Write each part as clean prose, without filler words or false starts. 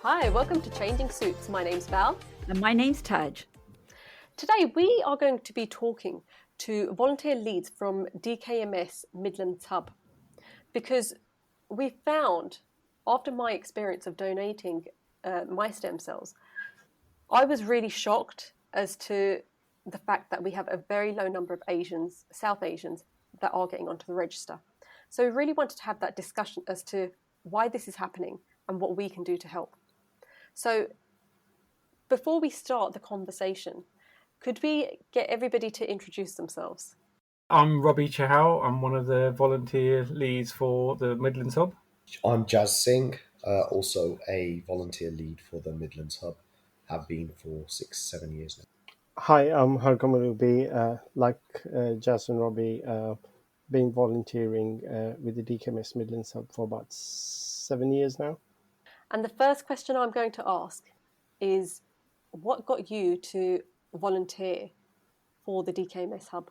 Hi, welcome to Changing Suits. My name's Bal. And my name's Taj. Today we are going to be talking to volunteer leads from DKMS Midlands Hub because we found, after my experience of donating my stem cells, I was really shocked as to the fact that we have a very low number of Asians, South Asians, that are getting onto the register. So we really wanted to have that discussion as to why this is happening and what we can do to help. So before we start the conversation, could we get everybody to introduce themselves? I'm Robbie Chahal. I'm one of the volunteer leads for the Midlands Hub. I'm Jazz Singh, also a volunteer lead for the Midlands Hub. Have been for 6-7 years now. Hi, I'm Harkam Ruby. Like Jazz and Robbie, been volunteering with the DKMS Midlands Hub for about 7 years now. And the first question I'm going to ask is, what got you to volunteer for the DKMS Hub?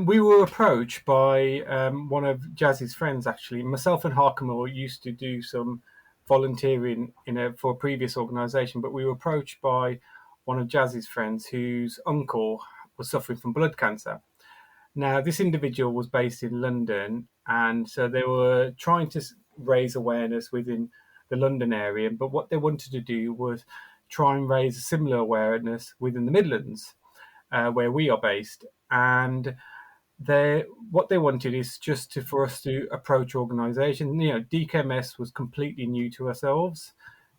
We were approached by one of Jazz's friends, actually. Myself and Harkamore used to do some volunteering for a previous organisation, but we were approached by one of Jazz's friends whose uncle was suffering from blood cancer. Now, this individual was based in London, and so they were trying to raise awareness within the London area, but what they wanted to do was try and raise a similar awareness within the Midlands, where we are based. And what they wanted is just for us to approach organisations. DKMS was completely new to ourselves,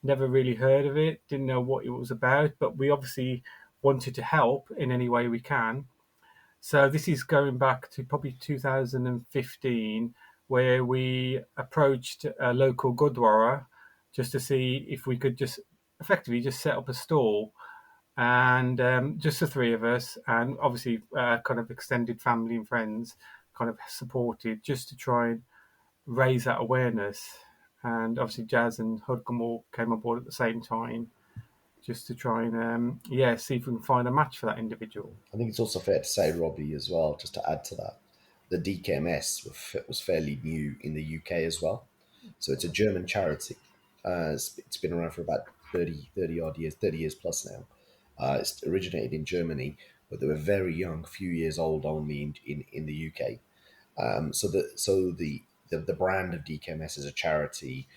never really heard of it, didn't know what it was about, but we obviously wanted to help in any way we can. So this is going back to probably 2015, where we approached a local Gurdwara just to see if we could just effectively just set up a stall, and just the three of us, and obviously kind of extended family and friends kind of supported just to try and raise that awareness. And obviously Jazz and Hudcombe all came aboard at the same time just to try and see if we can find a match for that individual. I think it's also fair to say, Robbie, as well, just to add to that, the DKMS was fairly new in the UK as well. So it's a German charity. It's been around for about 30 odd years, 30 years plus now. It's originated in Germany, but they were very young, few years old only in the UK. So the brand of DKMS as a charity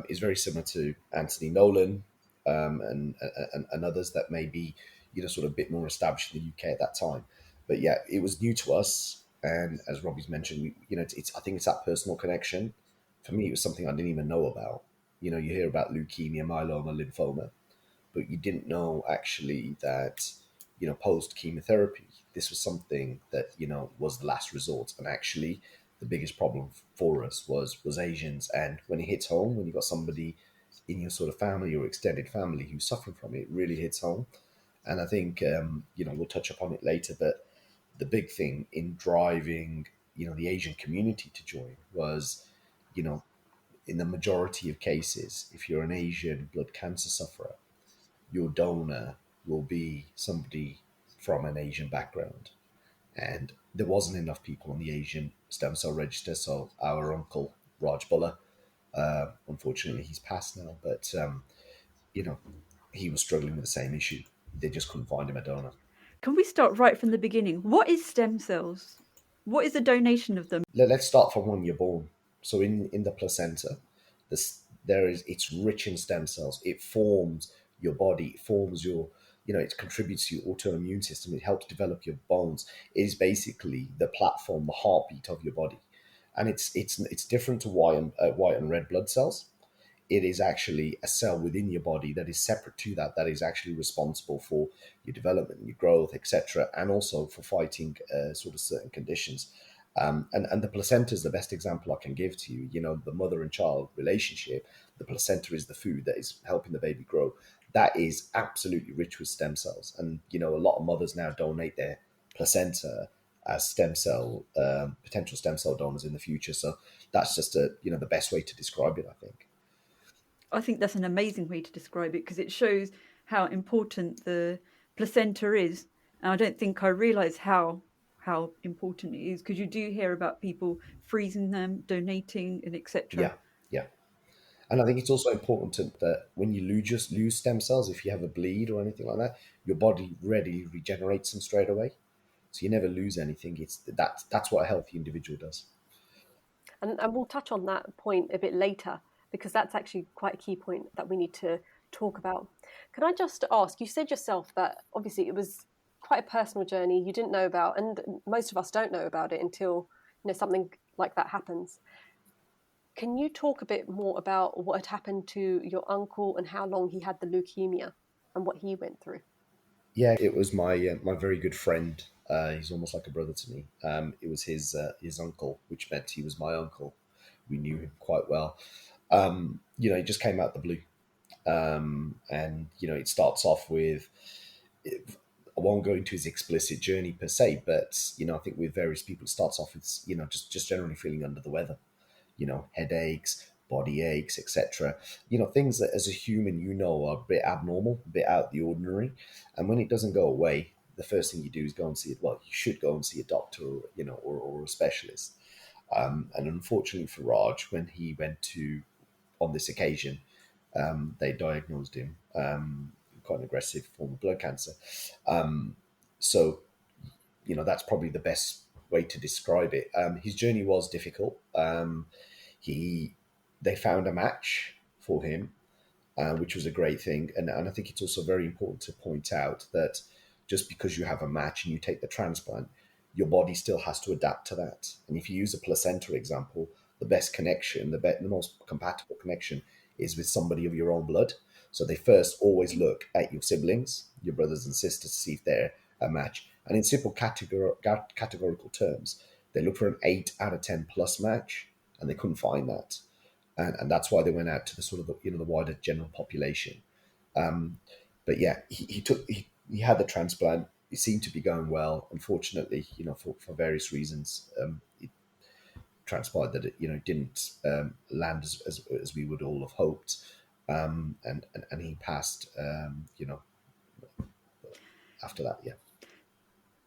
is very similar to Anthony Nolan and others that may be sort of a bit more established in the UK at that time. But yeah, it was new to us, and as Robbie's mentioned, I think it's that personal connection. For me, it was something I didn't even know about. You hear about leukemia, myeloma, lymphoma, but you didn't know actually that, post chemotherapy, this was something that, was the last resort. And actually the biggest problem for us was Asians. And when it hits home, when you've got somebody in your sort of family or extended family who's suffering from it, it really hits home. And I think, we'll touch upon it later, but the big thing in driving, the Asian community to join was, in the majority of cases, if you're an Asian blood cancer sufferer, your donor will be somebody from an Asian background. And there wasn't enough people on the Asian stem cell register. So our uncle, Raj Buller, unfortunately he's passed now, but, he was struggling with the same issue. They just couldn't find him a donor. Can we start right from the beginning? What is stem cells? What is the donation of them? Let's start from when you're born. So in the placenta, it's rich in stem cells. It forms your body, it forms your, it contributes to your autoimmune system. It helps develop your bones. It is basically the platform, the heartbeat of your body. And it's different to white and red blood cells. It is actually a cell within your body that is separate to that is actually responsible for your development, your growth, etc., and also for fighting sort of certain conditions. And the placenta is the best example I can give to you. The mother and child relationship, the placenta is the food that is helping the baby grow. That is absolutely rich with stem cells. And, a lot of mothers now donate their placenta as stem cell, potential stem cell donors in the future. So that's just the best way to describe it, I think. I think that's an amazing way to describe it because it shows how important the placenta is. And I don't think I realised how important it is, because you do hear about people freezing them, donating, and etc. Yeah. And I think it's also important that when you lose stem cells, if you have a bleed or anything like that, your body readily regenerates them straight away. So you never lose anything. That's what a healthy individual does. And we'll touch on that point a bit later because that's actually quite a key point that we need to talk about. Can I just ask, you said yourself that obviously it was quite a personal journey you didn't know about, and most of us don't know about it until something like that happens. Can you talk a bit more about what had happened to your uncle and how long he had the leukemia and what he went through? Yeah, it was my very good friend. He's almost like a brother to me. It was his uncle, which meant he was my uncle. We knew him quite well. He just came out the blue, and it starts off with. I won't go into his explicit journey per se, but I think with various people, it starts off with just generally feeling under the weather, headaches, body aches, etc. Things that as a human are a bit abnormal, a bit out of the ordinary. And when it doesn't go away, the first thing you do is go and see it. Well, you should go and see a doctor, or a specialist. And unfortunately for Raj, when he went to on this occasion, they diagnosed him quite an aggressive form of blood cancer. So that's probably the best way to describe it. His journey was difficult. They found a match for him, which was a great thing. And I think it's also very important to point out that just because you have a match and you take the transplant, your body still has to adapt to that. And if you use a placenta example, the best connection, the most compatible connection is with somebody of your own blood. So they first always look at your siblings, your brothers and sisters, to see if they're a match. And in simple categorical terms, they look for an 8 out of 10 plus match, and they couldn't find that. And that's why they went out to the sort of the wider general population. But yeah, he had the transplant. It seemed to be going well. Unfortunately, for various reasons, it transpired that it didn't land as we would all have hoped, and he passed. After that, yeah.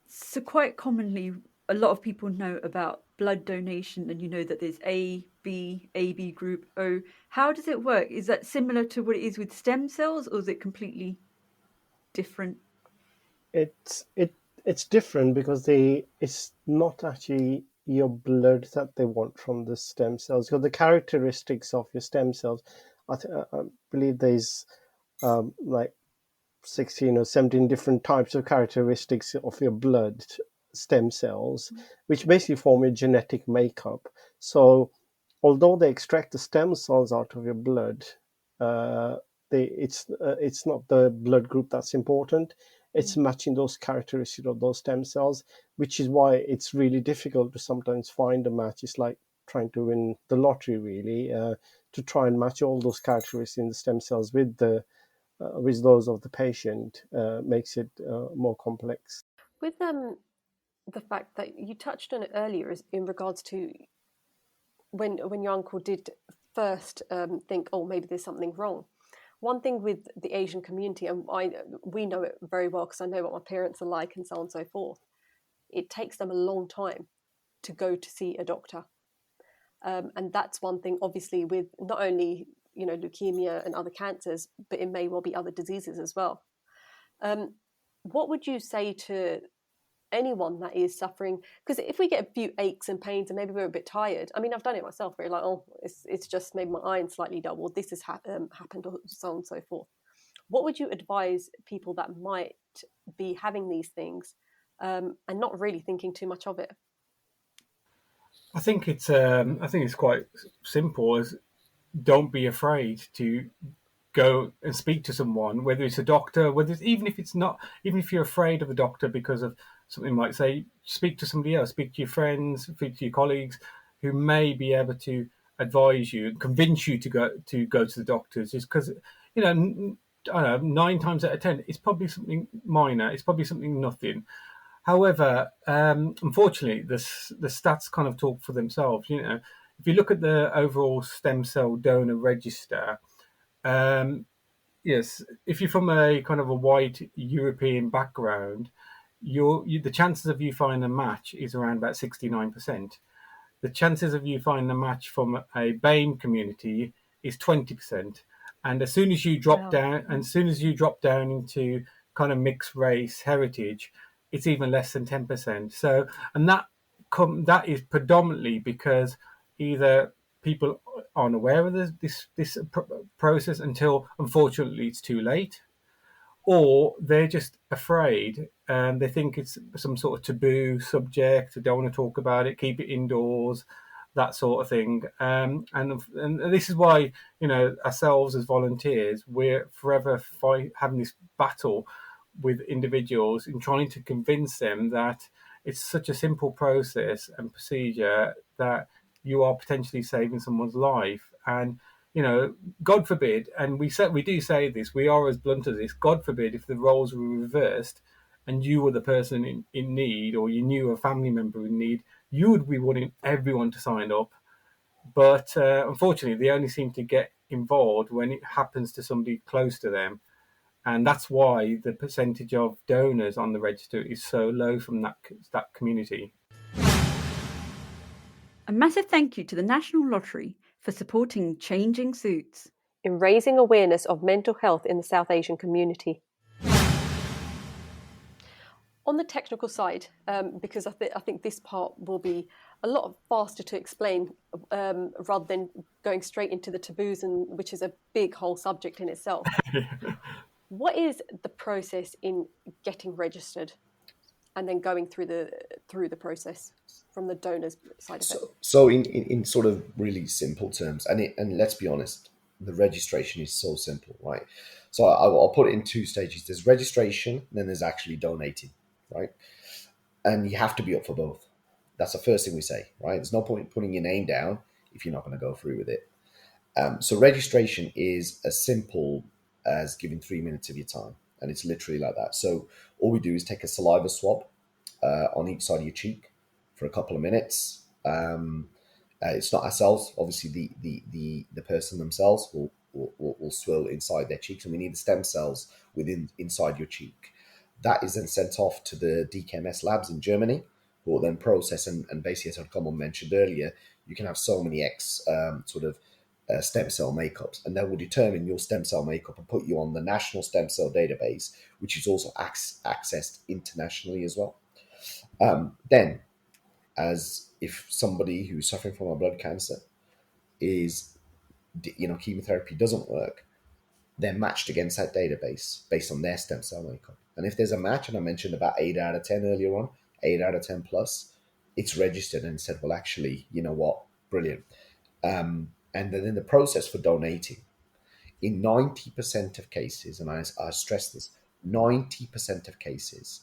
So quite commonly, a lot of people know about blood donation, and that there's AB group, O. How does it work? Is that similar to what it is with stem cells, or is it completely different? It's different because it's not actually your blood that they want from the stem cells. Because the characteristics of your stem cells, I believe there's like 16 or 17 different types of characteristics of your blood stem cells, which basically form your genetic makeup. So although they extract the stem cells out of your blood, it's not the blood group that's important. It's matching those characteristics of those stem cells, which is why it's really difficult to sometimes find a match. It's like trying to win the lottery, really, to try and match all those characteristics in the stem cells with those of the patient makes it more complex. With the fact that you touched on it earlier is in regards to when your uncle did first think, oh, maybe there's something wrong. One thing with the Asian community, and we know it very well because I know what my parents are like and so on and so forth, it takes them a long time to go to see a doctor. And that's one thing, obviously, with not only leukemia and other cancers, but it may well be other diseases as well. What would you say to anyone that is suffering? Because if we get a few aches and pains and maybe we're a bit tired, I mean, I've done it myself, where you're like, oh, it's just maybe my iron's slightly dull, or this has happened, or so on and so forth. What would you advise people that might be having these things and not really thinking too much of it? I think it's quite simple. As don't be afraid to go and speak to someone, whether it's a doctor, even if you're afraid of a doctor because of something might say, speak to somebody else, speak to your friends, speak to your colleagues who may be able to advise you and convince you to go to the doctors. Just because I don't know, 9 times out of 10, it's probably something minor. It's probably something nothing. However, unfortunately, the stats kind of talk for themselves. If you look at the overall stem cell donor register, yes, if you're from a kind of a white European background, the chances of you finding a match is around about 69%. The chances of you finding a match from a BAME community is 20%, and as soon as you drop down, into kind of mixed race heritage, it's even less than 10%. So, and that is predominantly because either people aren't aware of this process until, unfortunately, it's too late, or they're just afraid and they think it's some sort of taboo subject. They don't want to talk about it, keep it indoors, that sort of thing. And this is why, ourselves as volunteers, we're forever having this battle with individuals in trying to convince them that it's such a simple process and procedure that you are potentially saving someone's life. And God forbid, and we do say this, we are as blunt as this, God forbid if the roles were reversed and you were the person in need, or you knew a family member in need, you would be wanting everyone to sign up. But unfortunately, they only seem to get involved when it happens to somebody close to them. And that's why the percentage of donors on the register is so low from that community. A massive thank you to the National Lottery for supporting Changing Suits in raising awareness of mental health in the South Asian community. On the technical side, because I think this part will be a lot faster to explain rather than going straight into the taboos, which is a big whole subject in itself. What is the process in getting registered and then going through the process from the donor's side of it? So in sort of really simple terms, and let's be honest, the registration is so simple, right? So I'll put it in two stages. There's registration, and then there's actually donating, right? And you have to be up for both. That's the first thing we say, right? There's no point putting your name down if you're not going to go through with it. So registration is as simple as giving 3 minutes of your time, and it's literally like that. So all we do is take a saliva swab on each side of your cheek for a couple of minutes. It's not ourselves, obviously. The person themselves will swirl inside their cheeks, and we need the stem cells inside your cheek. That is then sent off to the DKMS labs in Germany, who will then process and basically, as Common mentioned earlier, you can have so many stem cell makeups, and that will determine your stem cell makeup and put you on the National Stem Cell Database, which is also accessed internationally as well. Then, as if somebody who's suffering from a blood cancer is, chemotherapy doesn't work, they're matched against that database based on their stem cell makeup. And if there's a match, and I mentioned about 8 out of 10 earlier on, 8 out of 10 plus, it's registered and said, well, actually, you know what, brilliant. And then in the process for donating, in 90% of cases, and I stress this, 90% of cases,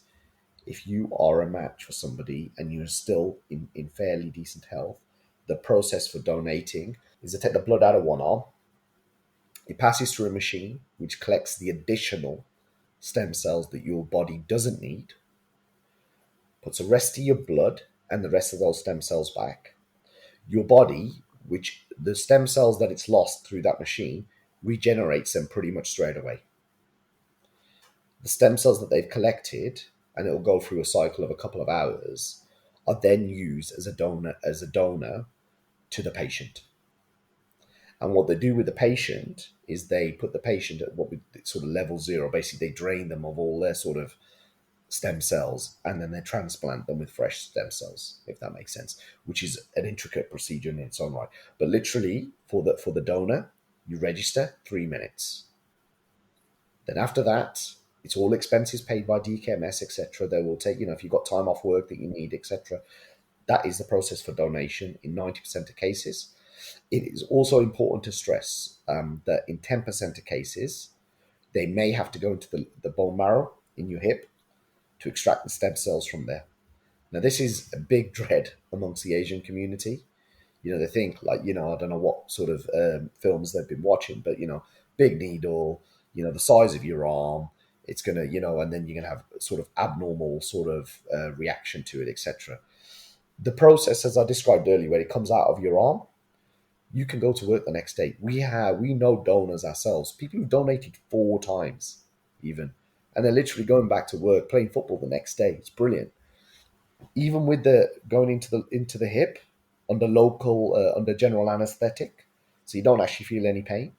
if you are a match for somebody and you're still in fairly decent health, the process for donating is to take the blood out of one arm. It passes through a machine which collects the additional stem cells that your body doesn't need, puts the rest of your blood and the rest of those stem cells back. Your body, which the stem cells that it's lost through that machine, regenerates them pretty much straight away. The stem cells that they've collected, and it will go through a cycle of a couple of hours, are then used as a donor to the patient. And what they do with the patient is they put the patient at what we sort of level 0. Basically, they drain them of all their sort of stem cells, and then they transplant them with fresh stem cells, if that makes sense, which is an intricate procedure in its own right. But literally, for the donor, you register 3 minutes. Then after that, it's all expenses paid by DKMS, etc. They will take, if you've got time off work that you need, etc. That is the process for donation in 90% of cases. It is also important to stress that in 10% of cases, they may have to go into the bone marrow in your hip to extract the stem cells from there. Now, this is a big dread amongst the Asian community. They think I don't know what sort of films they've been watching, but, big needle, the size of your arm, it's going to, and then you're going to have sort of abnormal sort of reaction to it, etc. The process, as I described earlier, when it comes out of your arm, you can go to work the next day. We know donors ourselves, people who've donated 4 times even, and they're literally going back to work, playing football the next day. It's brilliant. Even with the going into the hip under general anesthetic, so you don't actually feel any pain.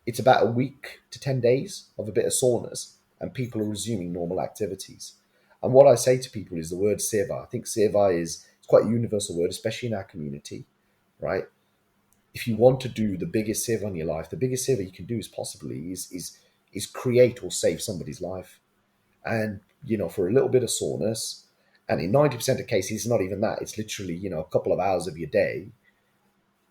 It's about a week to 10 days of a bit of soreness, and people are resuming normal activities. And what I say to people is the word seva. I think seva is it's quite a universal word, especially in our community, right? If you want to do the biggest seva in your life, the biggest seva you can do is create or save somebody's life. And, for a little bit of soreness, and in 90% of cases, it's not even that. It's literally, a couple of hours of your day.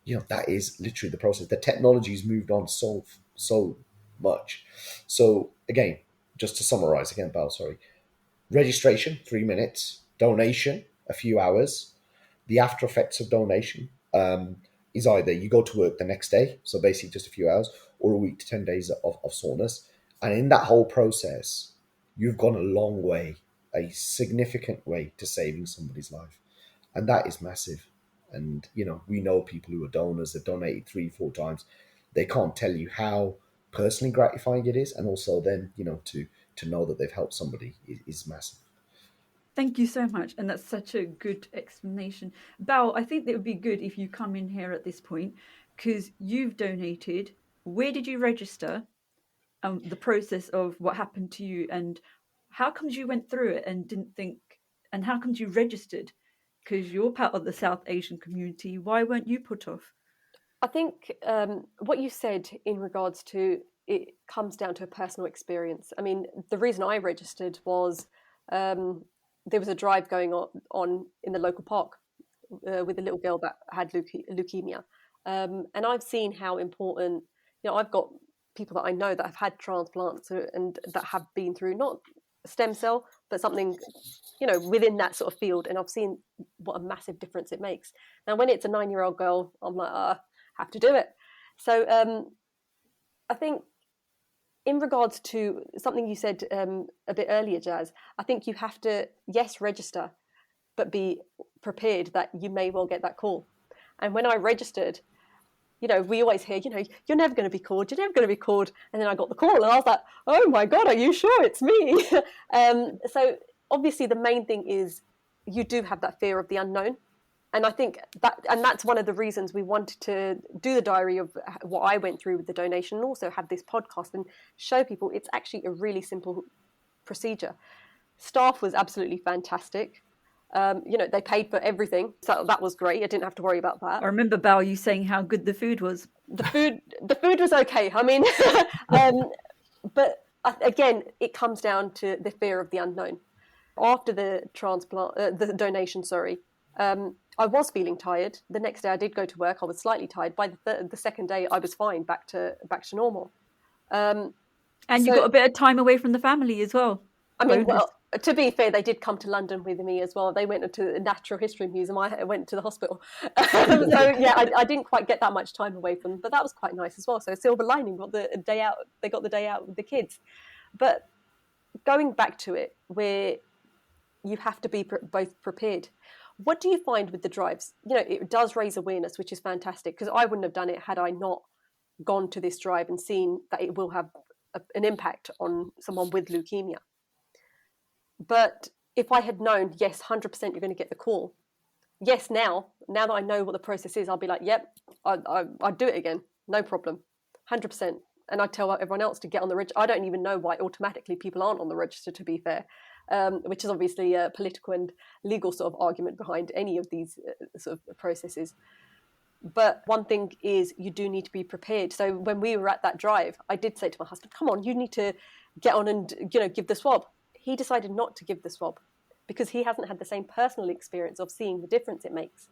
That is literally the process. The technology's moved on so much. So again, just to summarize again, Bal, sorry. Registration, 3 minutes. Donation, a few hours. The after effects of donation is either you go to work the next day, so basically just a few hours, or a week to 10 days of soreness. And in that whole process, you've gone a long way, a significant way to saving somebody's life. And that is massive. And, we know people who are donors that donated 3-4 times. They can't tell you how personally gratifying it is. And also then, to know that they've helped somebody is massive. Thank you so much. And that's such a good explanation. Bal, I think that would be good if you come in here at this point, because you've donated. Where did you register? The process of what happened to you, and how comes you went through it and didn't think, and how comes you registered? Because you're part of the South Asian community. Why weren't you put off? I think what you said in regards to it comes down to a personal experience. I mean, the reason I registered was there was a drive going on in the local park with a little girl that had leukemia. And I've seen how important, I've got people that I know that have had transplants and that have been through not stem cell, but something, within that sort of field. And I've seen what a massive difference it makes. Now, when it's a 9-year-old girl, I'm like, have to do it. So I think in regards to something you said a bit earlier, Jazz, I think you have to, yes, register, but be prepared that you may well get that call. And when I registered, we always hear, you're never going to be called, you're never going to be called. And then I got the call and I was like, oh my God, are you sure it's me? So obviously the main thing is you do have that fear of the unknown. And I think that's one of the reasons we wanted to do the diary of what I went through with the donation, and also have this podcast and show people it's actually a really simple procedure. Staff was absolutely fantastic. They paid for everything, so that was great. I didn't have to worry about that. I remember, Bal, you saying how good the food was. The food was okay. I mean, but again, it comes down to the fear of the unknown. After the the donation, I was feeling tired. The next day, I did go to work. I was slightly tired. By the second day, I was fine, back to normal. And you got a bit of time away from the family as well. I mean, well, to be fair, they did come to London with me as well. They went to the Natural History Museum. I went to the hospital. So yeah, I didn't quite get that much time away from them, but that was quite nice as well. So silver lining, got the day out. They got the day out with the kids. But going back to it, where you have to be both prepared. What do you find with the drives? It does raise awareness, which is fantastic, because I wouldn't have done it had I not gone to this drive and seen that it will have an impact on someone with leukemia. But if I had known, yes, 100% you're going to get the call. Yes, now that I know what the process is, I'll be like, yep, I'd do it again. No problem. 100%. And I tell everyone else to get on the register. I don't even know why automatically people aren't on the register, to be fair, which is obviously a political and legal sort of argument behind any of these sort of processes. But one thing is you do need to be prepared. So when we were at that drive, I did say to my husband, come on, you need to get on and give the swab. He decided not to give the swab because he hasn't had the same personal experience of seeing the difference it makes.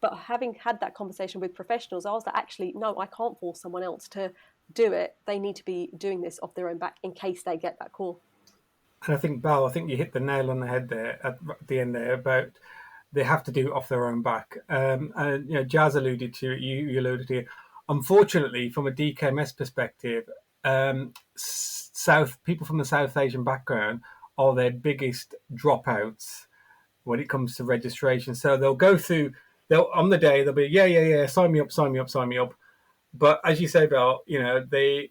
But having had that conversation with professionals, I was like, actually, no, I can't force someone else to do it. They need to be doing this off their own back in case they get that call. And I think, Bal, you hit the nail on the head there at the end there about they have to do it off their own back. And Jazz alluded to it, you alluded to it. Unfortunately, from a DKMS perspective, people from the South Asian background are their biggest dropouts when it comes to registration. So they'll go through, on the day, they'll be, yeah, sign me up. But as you say, Bal, they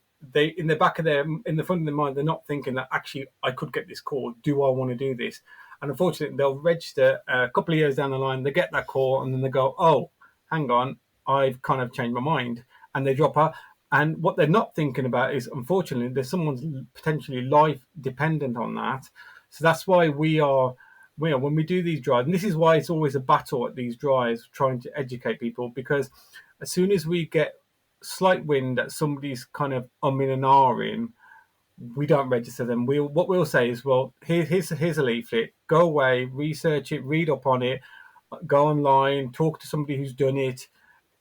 in the front of their mind, they're not thinking that actually I could get this call. Do I want to do this? And unfortunately, they'll register a couple of years down the line, they get that call, and then they go, oh, hang on, I've kind of changed my mind, and they drop out. And what they're not thinking about is, unfortunately, there's someone's potentially life dependent on that. So that's why when we do these drives, and this is why it's always a battle at these drives, trying to educate people, because as soon as we get slight wind that somebody's kind of umming and ahhing, we don't register them. What we'll say is, well, here's a leaflet. Go away, research it, read up on it, go online, talk to somebody who's done it,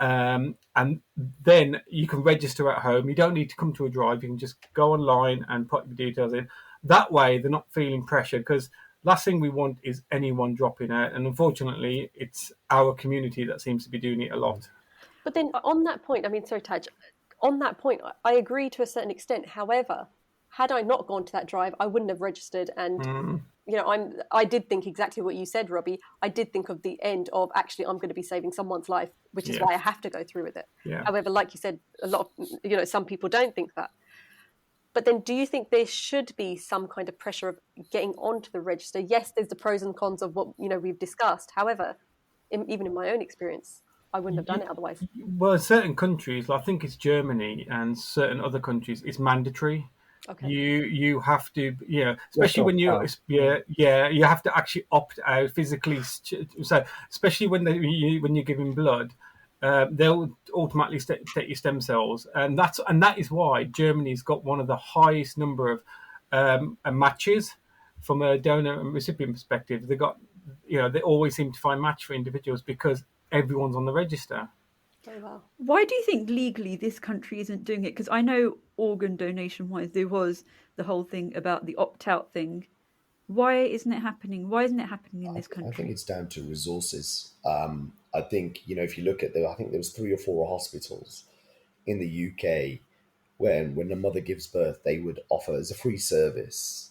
and then you can register at home. You don't need to come to a drive. You can just go online and put the details in. That way, they're not feeling pressure, because last thing we want is anyone dropping out. And unfortunately, it's our community that seems to be doing it a lot. But then on that point, I mean, sorry, Taj, on that point, I agree to a certain extent. However, had I not gone to that drive, I wouldn't have registered. And, I did think exactly what you said, Robbie. I did think of the end of, actually, I'm going to be saving someone's life, which is why I have to go through with it. Yeah. However, like you said, a lot of, some people don't think that. But then do you think there should be some kind of pressure of getting onto the register? Yes, there's the pros and cons of what, we've discussed. However, even in my own experience, I wouldn't have done it otherwise. Well, in certain countries, I think it's Germany and certain other countries, it's mandatory. Okay. You have to, especially when you have to actually opt out physically. So especially when you're giving blood, they'll automatically take your stem cells, and that is why Germany's got one of the highest number of matches from a donor and recipient perspective. They always seem to find match for individuals because everyone's on the register. Oh, wow. Why do you think legally this country isn't doing it? Because I know organ donation wise, there was the whole thing about the opt out thing. Why isn't it happening? Why isn't it happening in this country? I think it's down to resources. I think, if you look at I think there was 3 or 4 hospitals in the UK when a mother gives birth, they would offer as a free service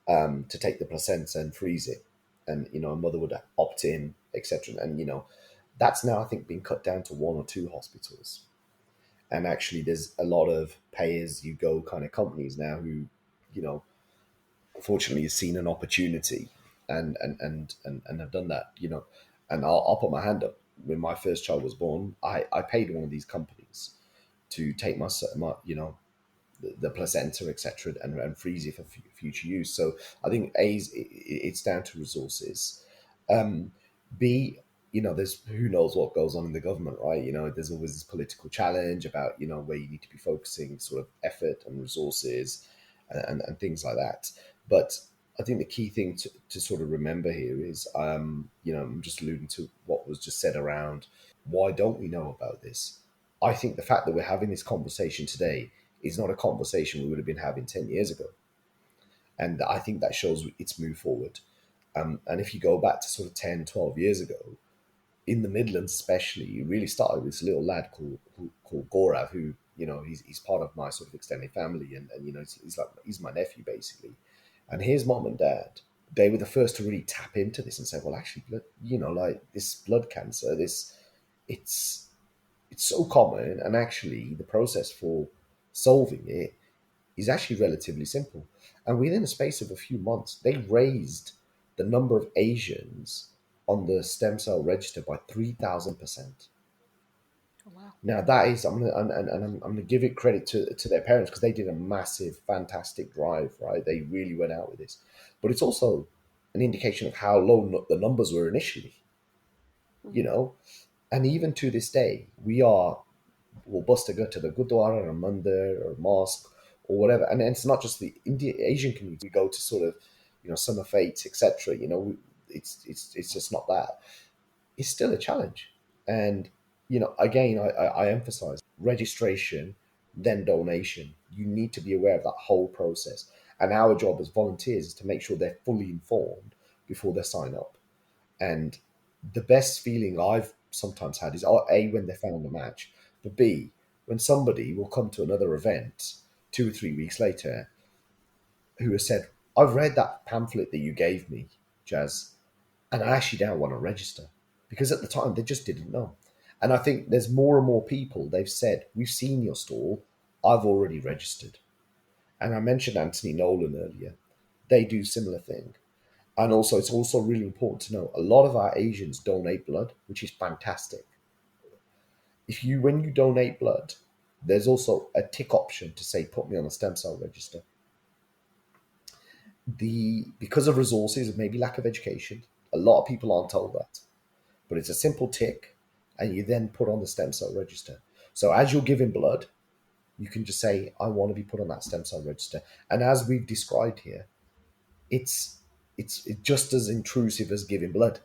to take the placenta and freeze it. And, a mother would opt in, etc. And, that's now, I think, being cut down to 1 or 2 hospitals. And actually, there's a lot of pay-as-you-go kind of companies now who, fortunately, have seen an opportunity and have done that. And I'll put my hand up. When my first child was born, I paid one of these companies to take my the placenta, etc., and freeze it for future use. So I think it's down to resources. B, there's who knows what goes on in the government, right? There's always this political challenge about where you need to be focusing sort of effort and resources and things like that. But I think the key thing to sort of remember here is, I'm just alluding to what was just said around why don't we know about this? I think the fact that we're having this conversation today is not a conversation we would have been having 10 years ago. And I think that shows it's moved forward. And if you go back to sort of 10, 12 years ago, in the Midlands especially, you really started with this little lad called Gaurav, who, he's part of my sort of extended family. And he's my nephew, basically. And his mom and dad, they were the first to really tap into this and say, well, actually, like this blood cancer, it's so common, and actually the process for solving it is actually relatively simple. And within the space of a few months, they raised the number of Asians on the stem cell register by 3,000%. Oh, wow. Now that is, I'm gonna give it credit to their parents, because they did a massive, fantastic drive, right? They really went out with this, but it's also an indication of how low the numbers were initially, and even to this day, we'll bust a gut to the gurdwara or a mandir or a mosque or whatever, and it's not just the Asian community. We go to sort of, summer fates, etc. It's just not that. It's still a challenge, and again, I emphasize registration, then donation. You need to be aware of that whole process, and our job as volunteers is to make sure they're fully informed before they sign up. And the best feeling I've sometimes had is, A, when they found a match, but B, when somebody will come to another event 2 or 3 weeks later who has said, I've read that pamphlet that you gave me, Jazz, and I actually don't want to register, because at the time they just didn't know. And I think there's more and more people, they've said, we've seen your stall, I've already registered. And I mentioned Anthony Nolan earlier. They do similar thing. And also, it's also really important to know, a lot of our Asians donate blood, which is fantastic. when you donate blood, there's also a tick option to say put me on a stem cell register. Because of resources and maybe lack of education, a lot of people aren't told that. But it's a simple tick, and you then put on the stem cell register. So as you're giving blood, you can just say, I want to be put on that stem cell register. And as we've described here, it's just as intrusive as giving blood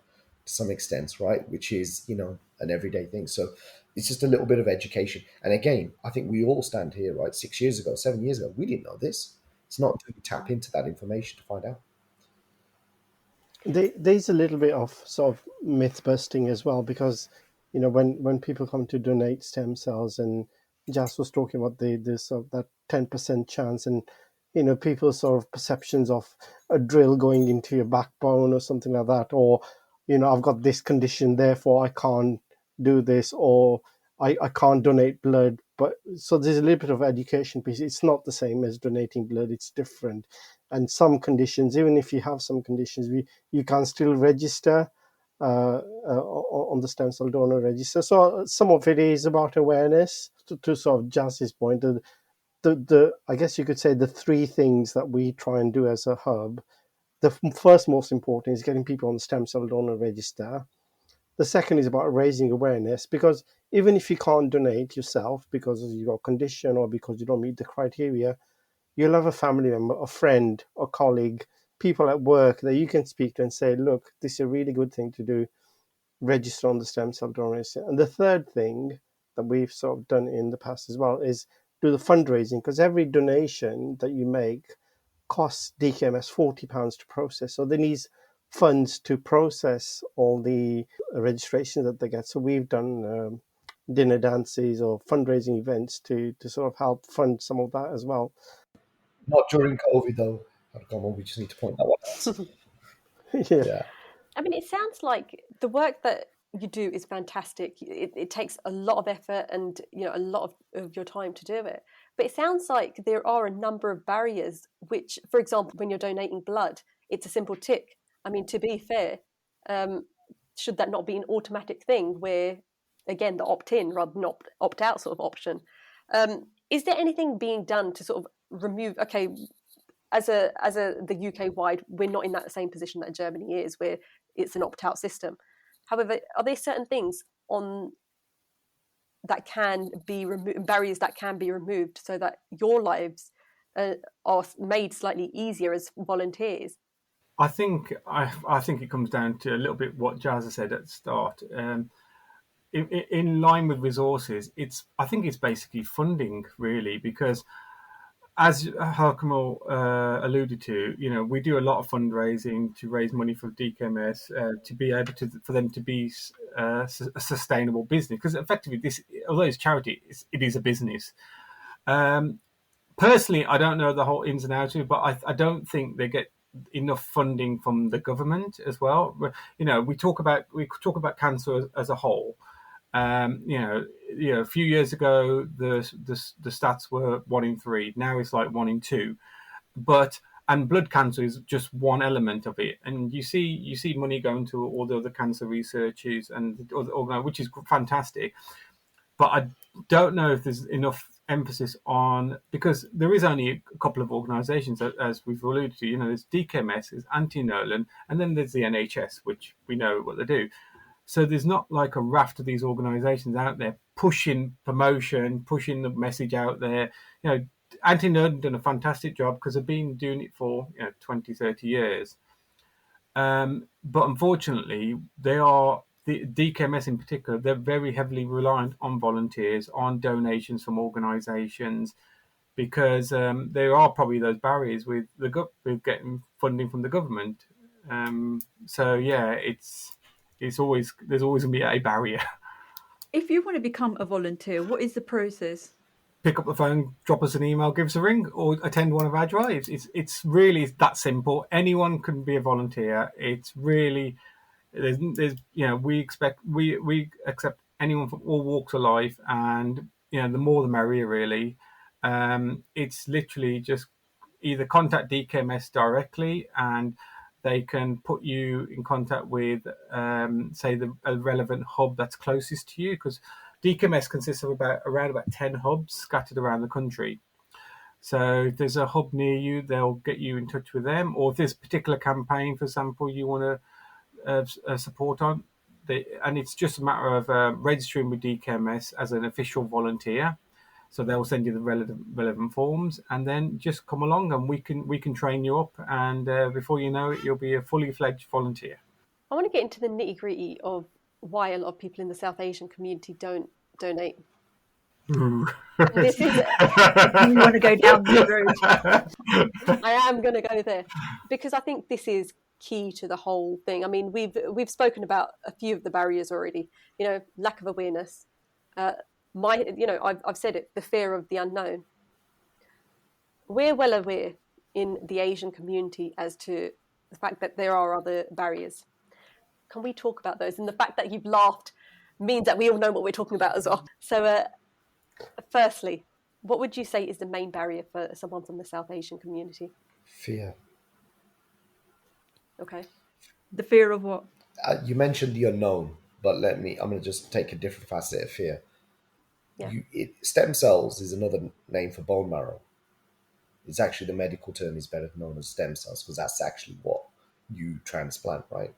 to some extent, right? Which is, an everyday thing. So it's just a little bit of education. And again, I think we all stand here, right? 6 years ago, 7 years ago, we didn't know this. It's not until you tap into that information to find out. There's a little bit of sort of myth busting as well, because when people come to donate stem cells, and Jas was talking about the sort of that 10% chance, and people's sort of perceptions of a drill going into your backbone or something like that, or I've got this condition, therefore I can't do this, or I can't donate blood. But so there's a little bit of education piece. It's not the same as donating blood, it's different. And some conditions, even if you have some conditions, you can still register on the stem cell donor register. So some of it is about awareness. To sort of Jazz's point, the I guess you could say the three things that we try and do as a hub. The first most important is getting people on the stem cell donor register. The second is about raising awareness, because even if you can't donate yourself because you've got a condition or because you don't meet the criteria, you'll have a family member, a friend, a colleague, people at work that you can speak to and say, look, this is a really good thing to do. Register on the stem cell donation. And the third thing that we've sort of done in the past as well is do the fundraising, because every donation that you make costs DKMS £40 to process. So they need funds to process all the registration that they get. So we've done dinner dances or fundraising events to sort of help fund some of that as well. Not during COVID, though. Come on, we just need to point that one out. Yeah. Yeah. I mean, it sounds like the work that you do is fantastic. It takes a lot of effort and a lot of your time to do it. But it sounds like there are a number of barriers which, for example, when you're donating blood, it's a simple tick. I mean, to be fair, should that not be an automatic thing where, again, the opt-in rather than opt-out sort of option? Is there anything being done to sort of remove, okay, as the UK wide, we're not in that same position that Germany is, where it's an opt-out system. However, are there certain things that can be removed, barriers that can be removed, so that your lives are made slightly easier as volunteers? I think it comes down to a little bit what Jazza said at the start. In line with resources, I think it's basically funding, really, because as Harkamal alluded to, we do a lot of fundraising to raise money for DKMS to be able for them to be a sustainable business. Because effectively, although it's charity, it is a business. Personally, I don't know the whole ins and outs of it, but I don't think they get enough funding from the government as well. We talk about cancer as a whole. A few years ago, the stats were 1 in 3. Now it's like 1 in 2. And blood cancer is just one element of it. And you see money going to all the other cancer researches and other, which is fantastic. But I don't know if there's enough emphasis on, because there is only a couple of organisations, as we've alluded to. There's DKMS, there's Anti-Nolan, and then there's the NHS, which we know what they do. So there's not like a raft of these organisations out there pushing promotion, pushing the message out there. Anti-Nerd have done a fantastic job because they've been doing it for 20, 30 years. But unfortunately, the DKMS in particular, they're very heavily reliant on volunteers, on donations from organisations, because there are probably those barriers with getting funding from the government. There's always going to be a barrier. If you want to become a volunteer, what is the process? Pick up the phone, drop us an email, give us a ring, or attend one of our drives. It's really that simple. Anyone can be a volunteer. It's really we accept anyone from all walks of life, and the more the merrier, really. It's literally just either contact DKMS directly, and they can put you in contact with, say, a relevant hub that's closest to you, because DKMS consists of around about 10 hubs scattered around the country. So if there's a hub near you, they'll get you in touch with them. Or if there's a particular campaign, for example, you want to support on, and it's just a matter of registering with DKMS as an official volunteer. So they'll send you the relevant forms, and then just come along, and we can train you up, and before you know it, you'll be a fully fledged volunteer. I want to get into the nitty-gritty of why a lot of people in the South Asian community don't donate. This is You want to go down this road? I am going to go there because I think this is key to the whole thing. I mean, we've spoken about a few of the barriers already. Lack of awareness. I've said it, the fear of the unknown. We're well aware in the Asian community as to the fact that there are other barriers. Can we talk about those? And the fact that you've laughed means that we all know what we're talking about as well. So, firstly, what would you say is the main barrier for someone from the South Asian community? Fear. Okay. The fear of what? You mentioned the unknown, but I'm going to just take a different facet of fear. Yeah. Stem cells is another name for bone marrow. It's actually, the medical term is better known as stem cells, because that's actually what you transplant, right?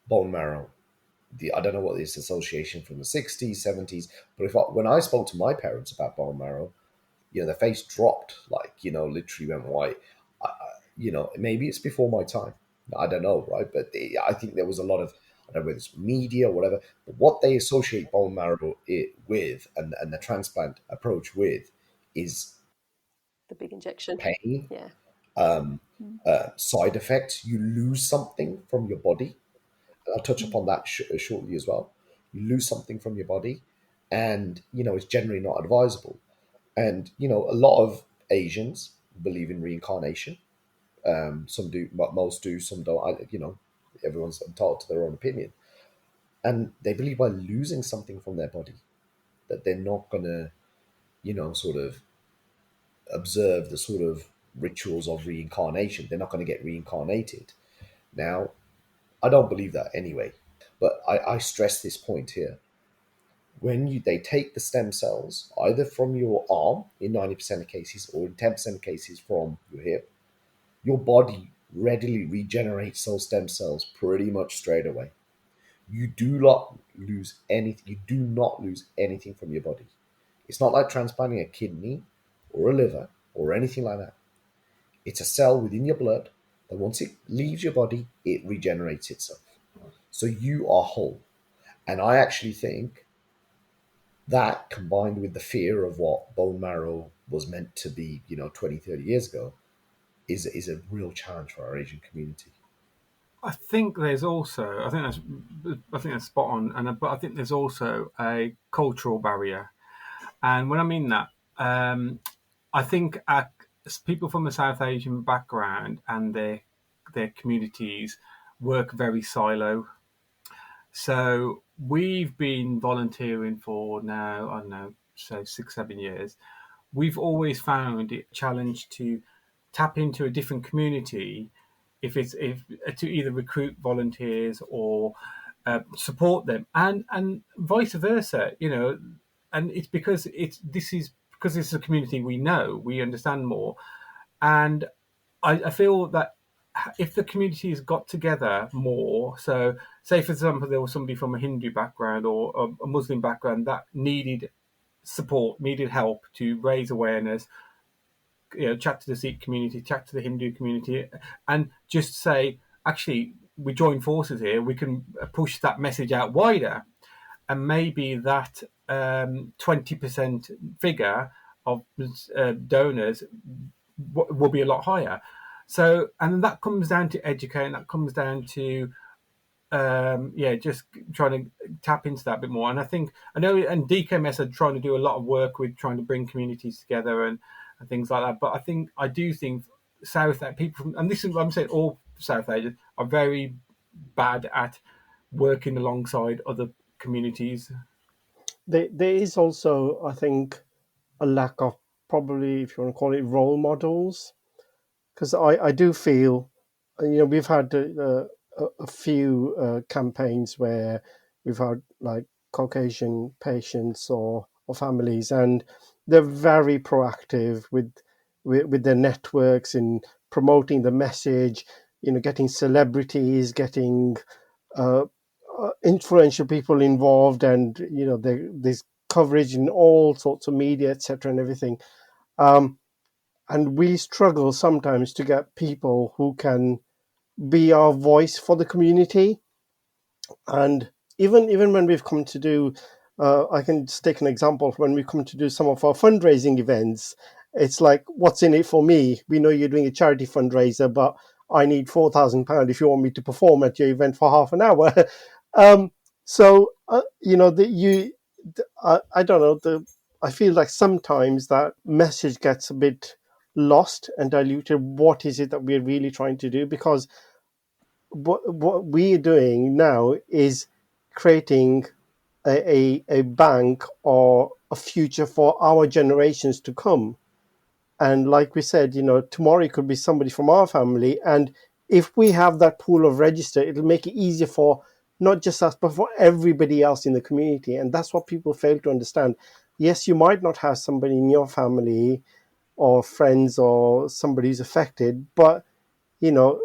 Bone marrow. I don't know what this association from the 60s, 70s, but when I spoke to my parents about bone marrow, their face dropped, literally went white. Maybe it's before my time. I don't know, right? But I think there was a lot of, I don't know whether it's media or whatever, but what they associate bone marrow with and the transplant approach with is The big injection. pain, Yeah. side effects. You lose something from your body. I'll touch upon that shortly as well. You lose something from your body, and it's generally not advisable. And a lot of Asians believe in reincarnation. Some do, but most do. Some don't. Everyone's entitled to their own opinion, and they believe by losing something from their body that they're not gonna, sort of observe the sort of rituals of reincarnation. They're not going to get reincarnated. Now, I don't believe that anyway. But I stress this point here. When they take the stem cells, either from your arm in 90% of cases, or in 10% of cases from your hip, your body readily regenerates those stem cells pretty much straight away. You do not lose anything. You do not lose anything from your body. It's not like transplanting a kidney or a liver or anything like that. It's a cell within your blood that once it leaves your body, it regenerates itself. So you are whole. And I actually think that, combined with the fear of what bone marrow was meant to be, 20, 30 years ago, is a real challenge for our Asian community. I think there's also, I think that's spot on, but I think there's also a cultural barrier. And when I mean that, I think people from a South Asian background and their communities work very silo. So we've been volunteering for now, I don't know, say 6-7 years. We've always found it a challenge to tap into a different community if to either recruit volunteers or support them, and vice versa. And it's because this is a community we know, we understand more, and I feel that if the communities got together more, so say for example there was somebody from a Hindu background or a Muslim background that needed support, needed help to raise awareness, chat to the Sikh community, chat to the Hindu community, and just say, actually, we join forces here. We can push that message out wider, and maybe that 20% figure of donors will be a lot higher. So, and that comes down to educating. That comes down to just trying to tap into that a bit more. And I know, and DKMS are trying to do a lot of work with trying to bring communities together and things like that. But I do think people from, and this is what I'm saying, all South Asians are very bad at working alongside other communities. There is also, I think, a lack of, probably, if you want to call it, role models. Because I do feel, we've had a few campaigns where we've had like Caucasian patients or families, and they're very proactive with their networks in promoting the message. Getting celebrities, getting influential people involved, and there's coverage in all sorts of media, etc., and everything. And we struggle sometimes to get people who can be our voice for the community. And even when we've come to do, I can just take an example. When we come to do some of our fundraising events, it's like, what's in it for me? We know you're doing a charity fundraiser, but I need £4,000 if you want me to perform at your event for half an hour. So I don't know. I feel like sometimes that message gets a bit lost and diluted. What is it that we're really trying to do? Because what we're doing now is creating a bank or a future for our generations to come. And like we said, tomorrow it could be somebody from our family. And if we have that pool of register, it'll make it easier for not just us, but for everybody else in the community. And that's what people fail to understand. Yes, you might not have somebody in your family or friends or somebody who's affected, but we know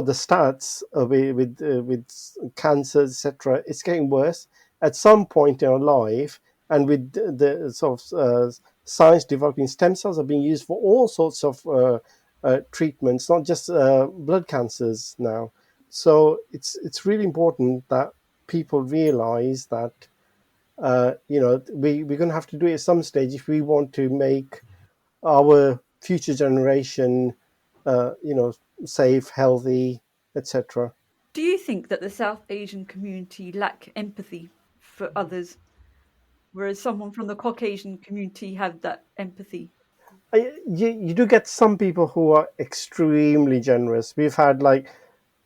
the stats with cancers, etc. It's getting worse at some point in our life, and with the sort of science developing, stem cells are being used for all sorts of treatments, not just blood cancers now. So it's really important that people realize that we're going to have to do it at some stage if we want to make our future generation, safe, healthy, etc. Do you think that the South Asian community lack empathy for others, whereas someone from the Caucasian community have that empathy? You do get some people who are extremely generous. We've had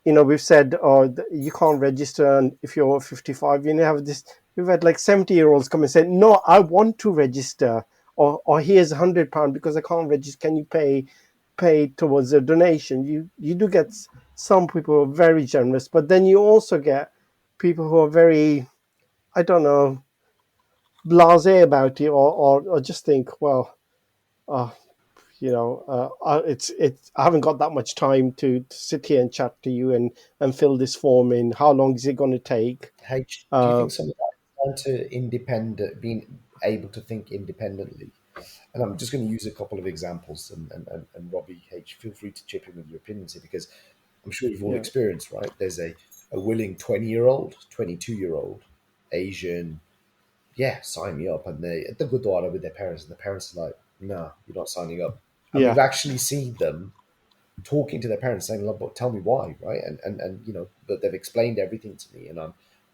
we've said, oh, you can't register and if you're over 55. Have this. We've had 70-year-olds come and say, no, I want to register, or here's £100 because I can't register. Can you pay towards a donation? You do get some people who are very generous, but then you also get people who are very, I don't know, blasé about it, or just think, well, uh, I haven't got that much time to sit here and chat to you and fill this form in. How long is it going to take? H, do you think some of that is down to being able to think independently? And I'm just going to use a couple of examples, and Robbie H, feel free to chip in with your opinions here, because I'm sure you've all Yeah. experienced, right? There's a willing 20-year-old, 22-year-old Asian, yeah, sign me up. And they at the Gurdwara with their parents, and the parents are like, no, you're not signing up. And Yeah. we've actually seen them talking to their parents saying, look, but tell me why, right? And but they've explained everything to me, and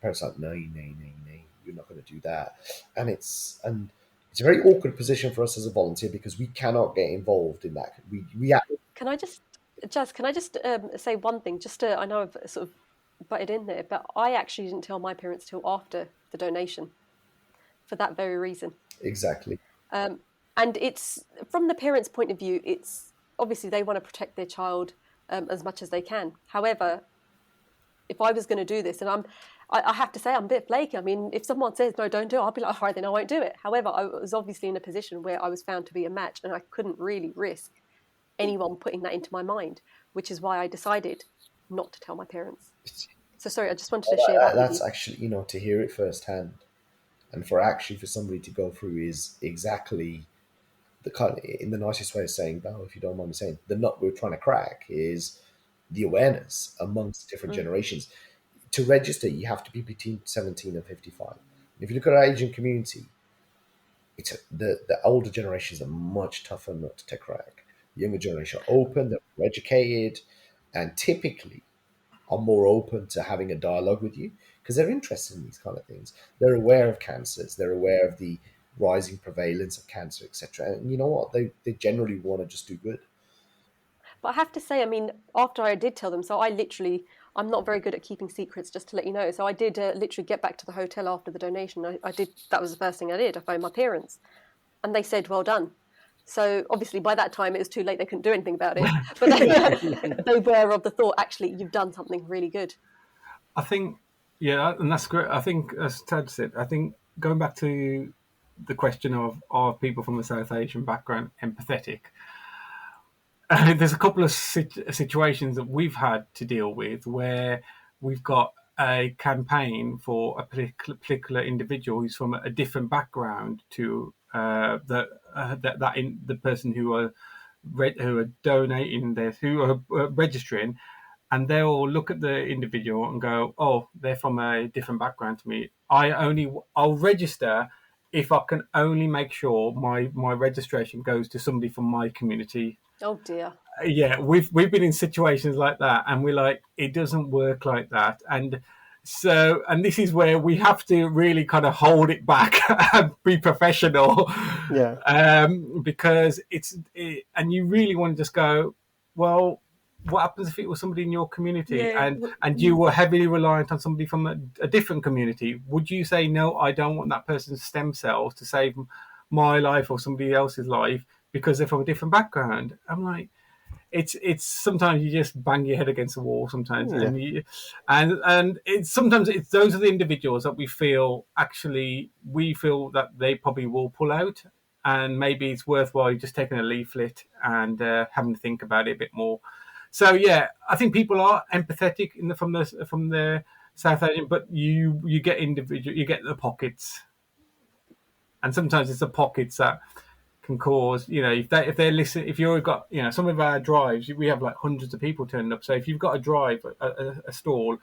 parents are like, no, you're not going to do that. And it's a very awkward position for us as a volunteer, because we cannot get involved in that. We Can I just, Jazz, say one thing? I know I've sort of butted in there, but I actually didn't tell my parents till after the donation for that very reason. exactly. And it's, from the parents' point of view, it's obviously they want to protect their child as much as they can. However, if I was going to do this, and I have to say I'm a bit flaky. I mean, if someone says no, don't do it, I'll be like, all right, then I won't do it. However, I was obviously in a position where I was found to be a match, and I couldn't really risk anyone putting that into my mind, which is why I decided not to tell my parents. So sorry, I just wanted to share that with That's you. actually, to hear it firsthand, and for somebody to go through is exactly the kind, in the nicest way of saying, oh, if you don't mind me saying, the nut we're trying to crack is the awareness amongst different generations. To register, you have to be between 17 and 55. If you look at our Asian community, it's the older generations are much tougher nut to crack. The younger generation are open, they're more educated, and typically are more open to having a dialogue with you because they're interested in these kind of things. They're aware of cancers, they're aware of the rising prevalence of cancer, etc. And you know what? They generally want to just do good. But I have to say, I mean, after I did tell them, so I'm not very good at keeping secrets, just to let you know. So I did literally get back to the hotel after the donation. That was the first thing I did. I phoned my parents and they said, well done. So obviously by that time it was too late. They couldn't do anything about it. But they were of the thought, actually, you've done something really good. I think Yeah, and that's great. I think, as Ted said, I think going back to the question of are people from a South Asian background empathetic? There's a couple of situations that we've had to deal with where we've got a campaign for a particular individual who's from a different background to the person who are donating this, who are registering, and they'll look at the individual and go, "Oh, they're from a different background to me. I'll register if I can only make sure my registration goes to somebody from my community." Oh dear. Yeah, we've been in situations like that, and we're like, it doesn't work like that, and this is where we have to really kind of hold it back and be professional, Yeah. because and you really want to just go, well, what happens if it was somebody in your community, Yeah. and you were heavily reliant on somebody from a different community? Would you say, no, I don't want that person's stem cells to save my life or somebody else's life because they're from a different background? I'm like, it's sometimes you just bang your head against the wall sometimes, Yeah. and it's sometimes it's those are the individuals that we feel that they probably will pull out, and maybe it's worthwhile just taking a leaflet and having to think about it a bit more. So yeah, I think people are empathetic from the South Asian, but you get you get the pockets, and sometimes it's the pockets that can cause, if they're listening, if you've got, some of our drives, we have like hundreds of people turning up. So if you've got a drive, a stall,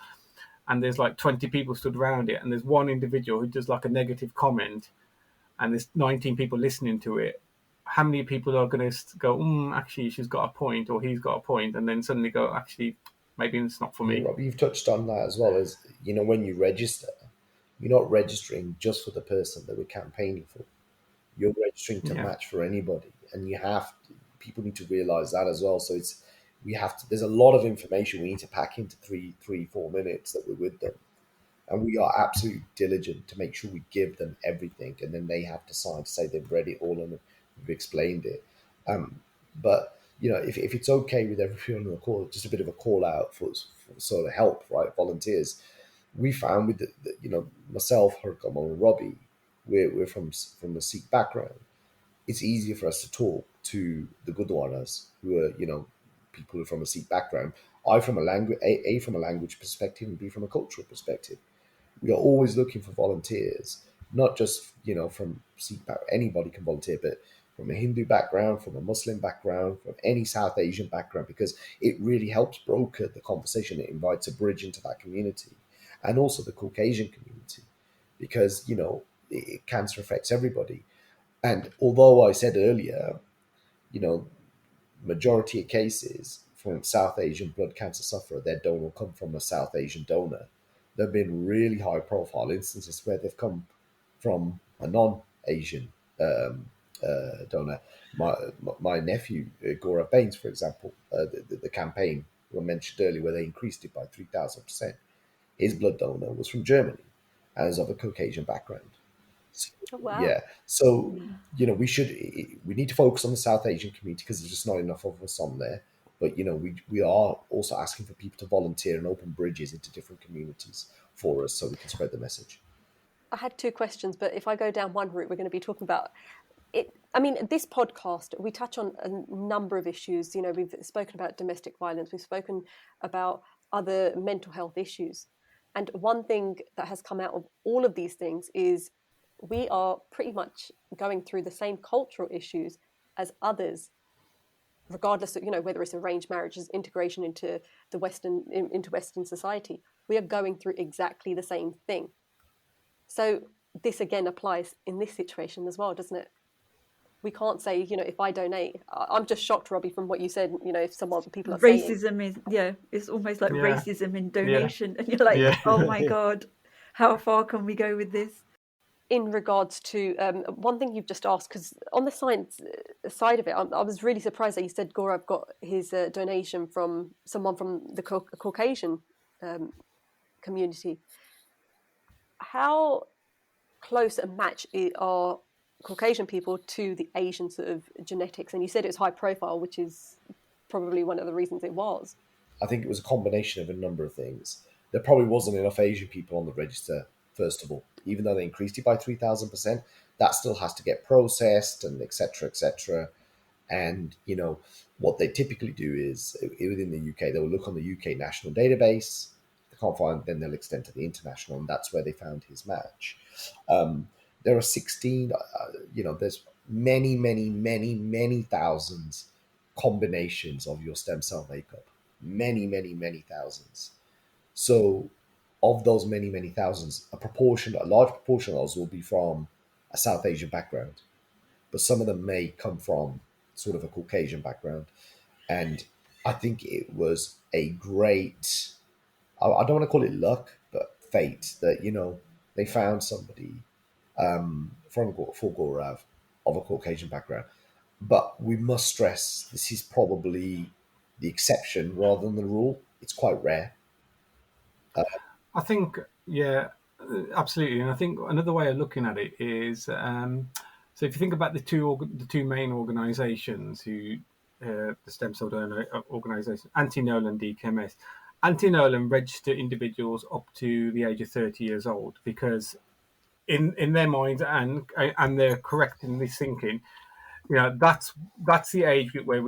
and there's like 20 people stood around it, and there's one individual who does like a negative comment, and there's 19 people listening to it, how many people are going to go, actually, she's got a point, or he's got a point, and then suddenly go, actually, maybe it's not for Yeah, me. Rob, you've touched on that as well. As you know, when you register, you're not registering just for the person that we're campaigning for. You're registering to Yeah. match for anybody, and people need to realize that as well. So we have to. There's a lot of information we need to pack into 4 minutes that we're with them, and we are absolutely diligent to make sure we give them everything, and then they have to sign to say they've read it all and we've explained it. But if it's okay with everyone on the call, just a bit of a call out for sort of help, right? Volunteers. We found with myself, Hercom, and Robbie, we're from a Sikh background. It's easier for us to talk to the Gurdwaras, who are people who are from a Sikh background. I from a language, a from a language perspective, and B from a cultural perspective. We are always looking for volunteers, not just from Sikh background. Anybody can volunteer, but from a Hindu background, from a Muslim background, from any South Asian background, because it really helps broker the conversation. It invites a bridge into that community, and also the Caucasian community, because cancer affects everybody. And although I said earlier, you know, majority of cases from South Asian blood cancer sufferer, their donor will come from a South Asian donor. There have been really high profile instances where they've come from a non-Asian donor. My nephew, Gaurav Baines, for example, the campaign we mentioned earlier where they increased it by 3,000%. His blood donor was from Germany and is of a Caucasian background. So, Oh wow. yeah. So, we need to focus on the South Asian community because there's just not enough of us on there. But, we are also asking for people to volunteer and open bridges into different communities for us so we can spread the message. I had two questions, but if I go down one route, we're going to be talking about it. I mean, this podcast, we touch on a number of issues. We've spoken about domestic violence, we've spoken about other mental health issues. And one thing that has come out of all of these things is we are pretty much going through the same cultural issues as others, regardless of whether it's arranged marriages, integration into Western society. We are going through exactly the same thing. So this again applies in this situation as well, doesn't it? We can't say, if I donate, I'm just shocked, Robbie, from what you said, if people are saying. Racism is, it's almost like Yeah. racism in Yeah. donation. And you're like, Yeah. oh my God, how far can we go with this? In regards to one thing you've just asked, because on the science side of it, I was really surprised that you said Gaurav got his donation from someone from the Caucasian community. How close a match are Caucasian people to the Asian sort of genetics? And you said it was high profile, which is probably one of the reasons it was. I think it was a combination of a number of things. there probably wasn't enough Asian people on the register, first of all. Even though they increased it by 3,000%, that still has to get processed and etc. etc. And, what they typically do is within the UK, they'll look on the UK national database. If they can't find, then they'll extend to the international, and that's where they found his match. There are 16, there's many, many, many, many thousands combinations of your stem cell makeup. Many, many, many thousands. So, of those many, many thousands, a large proportion of those will be from a South Asian background, but some of them may come from sort of a Caucasian background. And I think it was a great, I don't want to call it luck, but fate that, they found somebody from Gaurav of a Caucasian background. But we must stress this is probably the exception rather than the rule. It's quite rare. I think, yeah, absolutely. And I think another way of looking at it is, so if you think about the two main organisations who, the stem cell donor organisation, Anti-Nolan and DKMS. Anti-Nolan register individuals up to the age of 30 years old because in their minds, and they're correct in this thinking, that's the age group where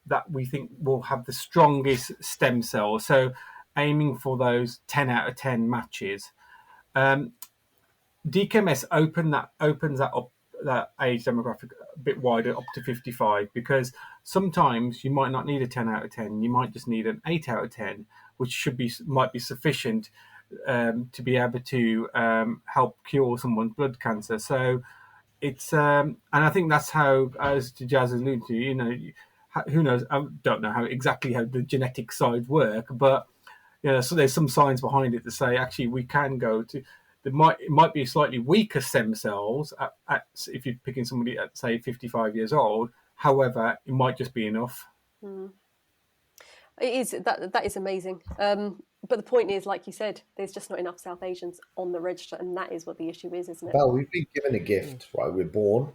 that we think will have the strongest stem cells. So aiming for those 10 out of 10 matches. DKMS opens that up, that age demographic, a bit wider, up to 55, because sometimes you might not need a 10 out of 10. You might just need an 8 out of 10, which might be sufficient to be able to help cure someone's blood cancer. So it's and I think that's how, as Jazz alluded to, who knows? I don't know exactly how the genetic side work, but so there's some science behind it to say actually we can go to. It might be slightly weaker stem cells if you're picking somebody at, say, 55 years old. However, it might just be enough. It is that is amazing. But the point is, like you said, there's just not enough South Asians on the register, and that is what the issue is, isn't it? Well, we've been given a gift, right? We're born.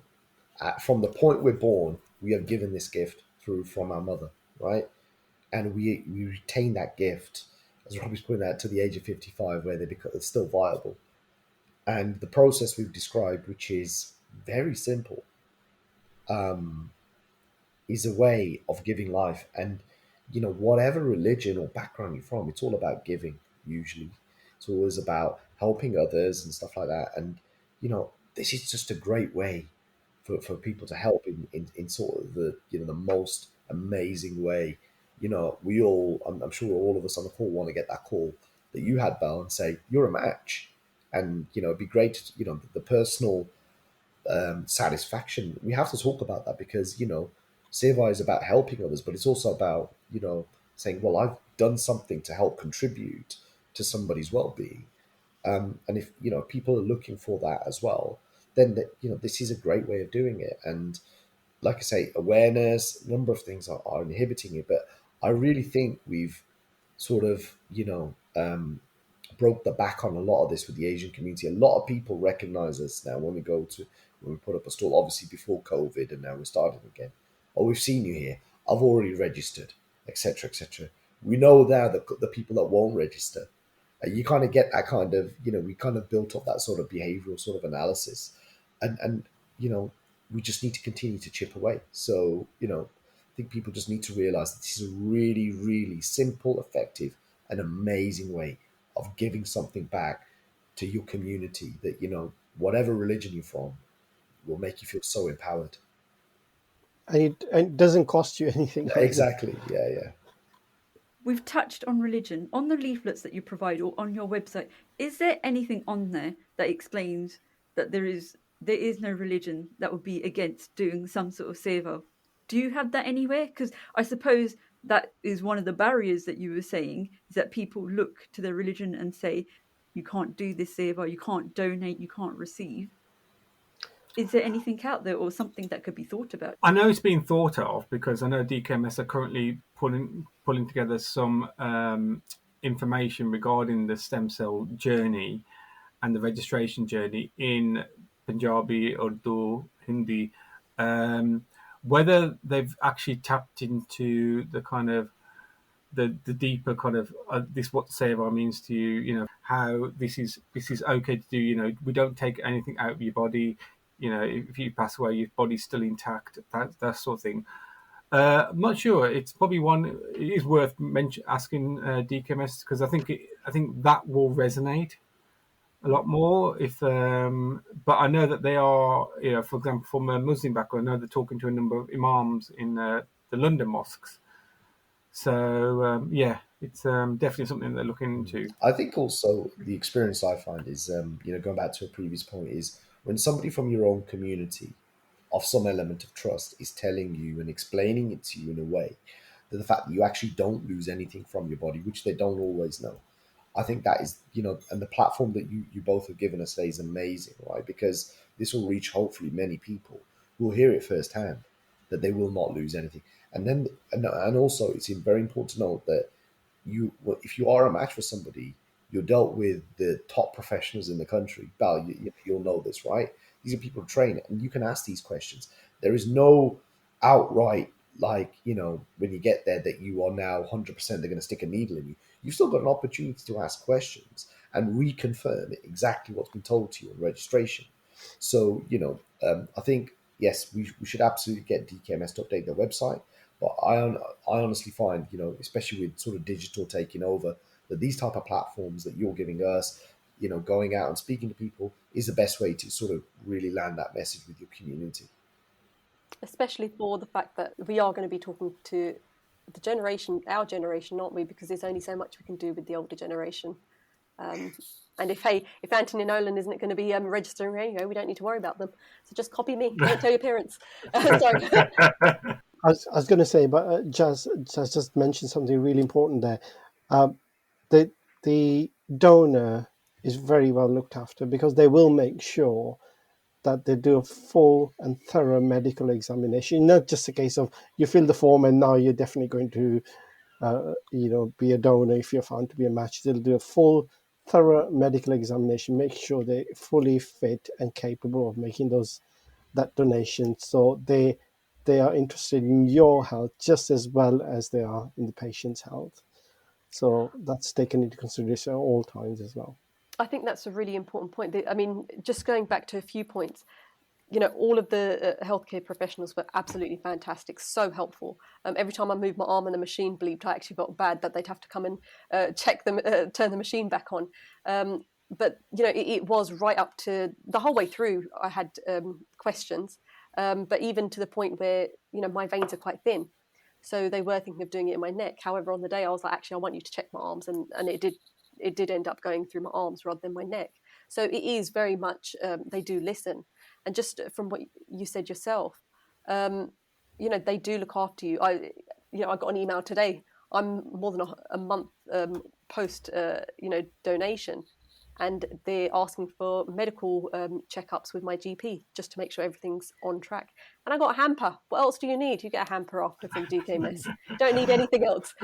From the point we're born, we are given this gift from our mother, right? And we retain that gift, as Robbie's pointed out, to the age of 55, where it's still viable. And the process we've described, which is very simple, is a way of giving life. And, whatever religion or background you're from, it's all about giving, usually. It's always about helping others and stuff like that. And, this is just a great way for people to help in sort of the most amazing way. I'm sure all of us on the call want to get that call that you had, Bal, and say, you're a match. And, it'd be great to, the personal satisfaction. We have to talk about that because, Seva is about helping others, but it's also about, saying, well, I've done something to help contribute to somebody's well-being. And if, people are looking for that as well, then, this is a great way of doing it. And like I say, awareness, a number of things are inhibiting it. But I really think we've sort of, broke the back on a lot of this with the Asian community. A lot of people recognize us now when we put up a stall, obviously before COVID, and now we're starting again. Oh, we've seen you here. I've already registered, etc., etc. We know now the people that won't register. You kind of get that kind of, we kind of built up that sort of behavioral sort of analysis. And we just need to continue to chip away. So, I think people just need to realize that this is a really, really simple, effective, and amazing way of giving something back to your community that, whatever religion you're from, will make you feel so empowered. And it doesn't cost you anything. Exactly. Yeah. We've touched on religion. On the leaflets that you provide or on your website, is there anything on there that explains that there is no religion that would be against doing some sort of seva? Do you have that anywhere? Because I suppose that is one of the barriers that you were saying, is that people look to their religion and say, you can't do this seva, you can't donate, you can't receive. Is there anything out there or something that could be thought about? I know it's being thought of because I know DKMS are currently pulling together some information regarding the stem cell journey and the registration journey in Punjabi, Urdu, Hindi. Whether they've actually tapped into the kind of the deeper kind of this what Seva means to you, how this is okay to do. We don't take anything out of your body. If you pass away, your body's still intact. That sort of thing. I'm not sure. It's probably one. It is worth asking DKMS, because I think that will resonate a lot more. But I know that they are, for example, from a Muslim background, I know they're talking to a number of imams in the London mosques. So yeah, it's definitely something they're looking into. I think also the experience I find is, going back to a previous point, is when somebody from your own community of some element of trust is telling you and explaining it to you in a way that the fact that you actually don't lose anything from your body, which they don't always know. I think that is, and the platform that you both have given us today is amazing, right? Because this will reach hopefully many people who will hear it firsthand that they will not lose anything. And then, and also, it's very important to note that if you are a match for somebody, you're dealt with the top professionals in the country. Bal, you'll know this, right? These are people trained, and you can ask these questions. There is no outright, like, when you get there, that you are now 100% they're going to stick a needle in you. You've still got an opportunity to ask questions and reconfirm exactly what's been told to you in registration. So, I think, yes, we should absolutely get DKMS to update their website. But I honestly find, especially with sort of digital taking over, that these type of platforms that you're giving us, going out and speaking to people is the best way to sort of really land that message with your community. Especially for the fact that we are going to be talking to our generation, aren't we? Because there's only so much we can do with the older generation. And if Anthony Nolan isn't going to be registering, we don't need to worry about them. So just copy me. Don't tell your parents. Sorry. I was going to say, but Jazz just mentioned something really important there. The donor is very well looked after, because they will make sure that they do a full and thorough medical examination. Not just a case of you fill the form and now you're definitely going to, be a donor if you're found to be a match. They'll do a full, thorough medical examination, make sure they're fully fit and capable of making that donation. So they are interested in your health just as well as they are in the patient's health. So that's taken into consideration at all times as well. I think that's a really important point. I mean, just going back to a few points, all of the healthcare professionals were absolutely fantastic, so helpful. Every time I moved my arm and the machine bleeped, I actually felt bad that they'd have to come and check them, turn the machine back on. But it was right up to the whole way through. I had questions, but even to the point where my veins are quite thin, so they were thinking of doing it in my neck. However, on the day I was like, actually, I want you to check my arms, and it did end up going through my arms rather than my neck. So it is very much they do listen. And just from what you said yourself, they do look after you. I got an email today. I'm more than a month post, donation, and they're asking for medical checkups with my GP just to make sure everything's on track. And I got a hamper. What else do you need? You get a hamper after from DKMS. Don't need anything else.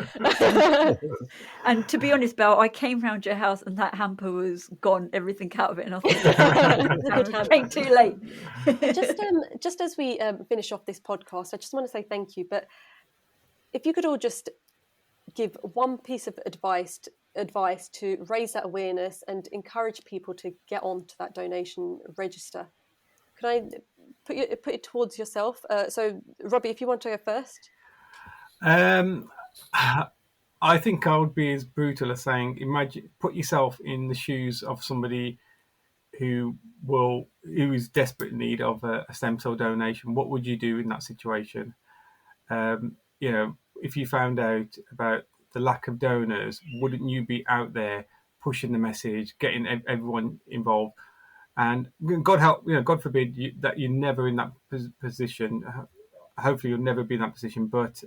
And to be honest, Belle, I came round your house and that hamper was gone, everything out of it, and I thought, came too late. Just as we finish off this podcast, I just want to say thank you. But if you could all just give one piece of advice to raise that awareness and encourage people to get on to that donation register. Can I put it towards yourself? So, Robbie, if you want to go first. I think I would be as brutal as saying, put yourself in the shoes of somebody who is desperate in need of a stem cell donation. What would you do in that situation? If you found out about the lack of donors, wouldn't you be out there pushing the message, getting everyone involved? And God help, God forbid that you're never in that position. Hopefully, you'll never be in that position. But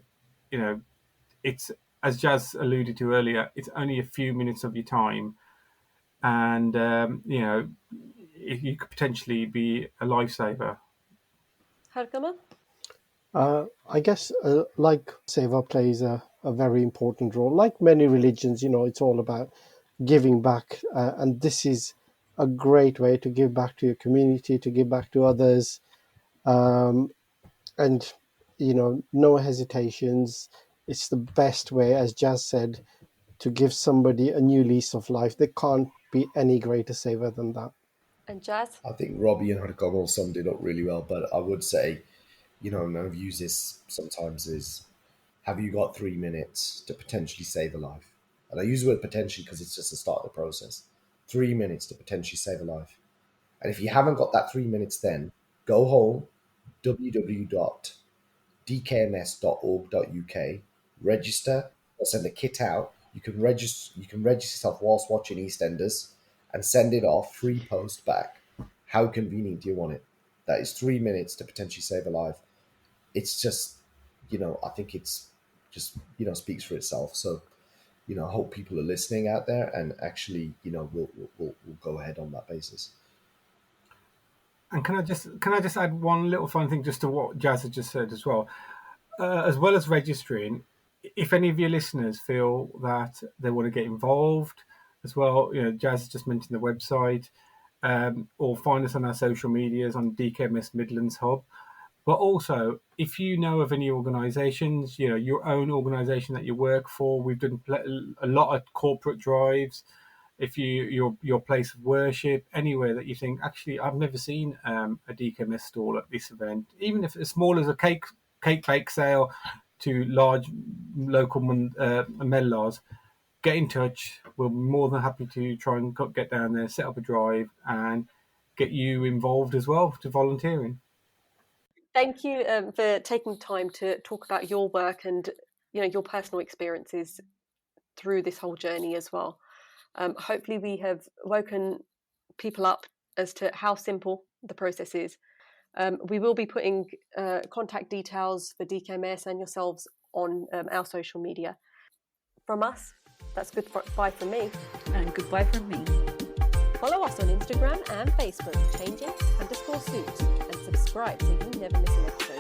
it's, as Jazz alluded to earlier, it's only a few minutes of your time, and you could potentially be a lifesaver. Harkama? I guess, like Seva plays a very important role. Like many religions, it's all about giving back. And this is a great way to give back to your community, to give back to others. And, no hesitations. it's the best way, as Jazz said, to give somebody a new lease of life. There can't be any greater saver than that. And Jazz? I think Robbie and Harkomal summed it up really well, but I would say, and I've used this sometimes, is have you got 3 minutes to potentially save a life? And I use the word potentially because it's just the start of the process. 3 minutes to potentially save a life. And if you haven't got that 3 minutes, then go home, www.dkms.org.uk, register, or send a kit out. You can register yourself whilst watching EastEnders and send it off, free post back. How convenient do you want it? That is 3 minutes to potentially save a life. It's just, I think it's just, speaks for itself. So, I hope people are listening out there and actually, we'll go ahead on that basis. And can I just add one little fun thing just to what Jazz had just said as well as registering. If any of your listeners feel that they want to get involved as well, Jazz just mentioned the website, or find us on our social medias on DKMS Midlands Hub. But also, if you know of any organisations, your own organisation that you work for, we've done a lot of corporate drives. If your place of worship, anywhere that you think, actually, I've never seen a DKMS stall at this event, even if it's small as a cake bake sale to large local medlars, get in touch. We're more than happy to try and get down there, set up a drive, and get you involved as well to volunteering. Thank you for taking time to talk about your work and your personal experiences through this whole journey as well. Hopefully we have woken people up as to how simple the process is. We will be putting contact details for DKMS and yourselves on our social media. From us, that's goodbye from me. And goodbye from me. Follow us on Instagram and Facebook, changing_suits, and subscribe so you never miss an episode.